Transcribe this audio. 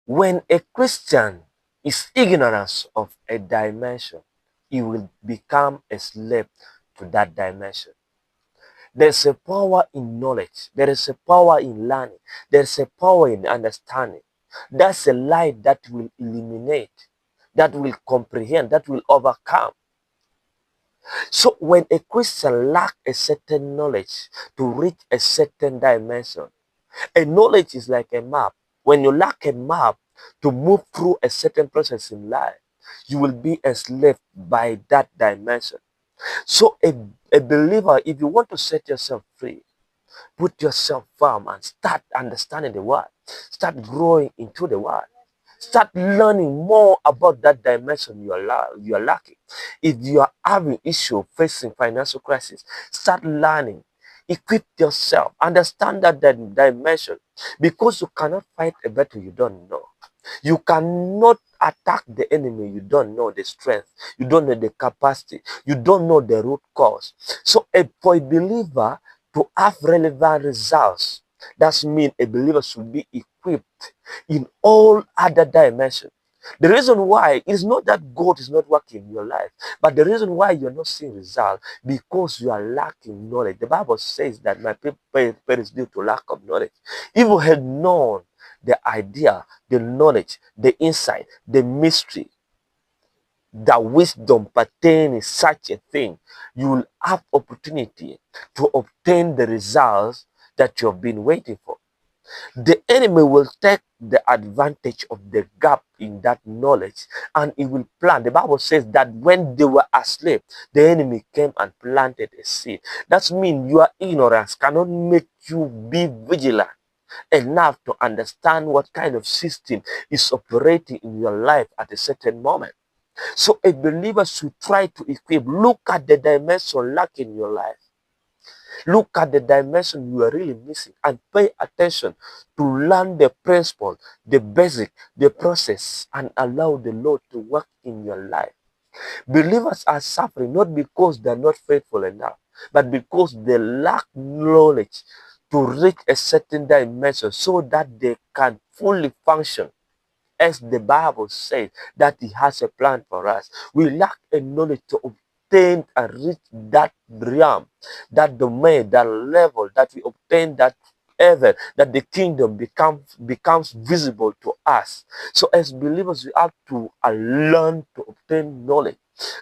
When a Christian is ignorant of a dimension, he will become a slave to that dimension. There's a power in knowledge. There is a power in learning. There's a power in understanding. That's a light that will eliminate, that will comprehend, that will overcome. So when a Christian lacks a certain knowledge to reach a certain dimension, a knowledge is like a map. When you lack a map to move through a certain process in life, you will be enslaved by that dimension. So a believer, if you want to set yourself free, put yourself firm and start understanding the word. Start growing into the word. Start learning more about that dimension you are lacking. If you are having issue facing financial crisis, start learning. Equip yourself. Understand that dimension, because you cannot fight a battle you don't know. You cannot attack the enemy. You don't know the strength. You don't know the capacity. You don't know the root cause. So for a believer to have relevant results, that means a believer should be equipped in all other dimensions. The reason why is not that God is not working in your life, but the reason why you're not seeing results because you are lacking knowledge. The Bible says that my people perish due to lack of knowledge. If you had known the idea, the knowledge, the insight, the mystery, the wisdom pertaining such a thing, you will have opportunity to obtain the results that you have been waiting for. The enemy will take the advantage of the gap in that knowledge and he will plant. The Bible says that when they were asleep, the enemy came and planted a seed. That means your ignorance cannot make you be vigilant enough to understand what kind of system is operating in your life at a certain moment. So a believer should try to equip. Look at the dimension lacking in your life. Look at the dimension you are really missing and pay attention to learn the principle, the basic, the process, and allow the Lord to work in your life. Believers are suffering not because they're not faithful enough, but because they lack knowledge to reach a certain dimension so that they can fully function as the Bible says that He has a plan for us. We lack a knowledge to obtain and reach that realm, that domain, that level, that we obtain that heaven, that the kingdom becomes visible to us. So as believers, we have to learn to obtain knowledge.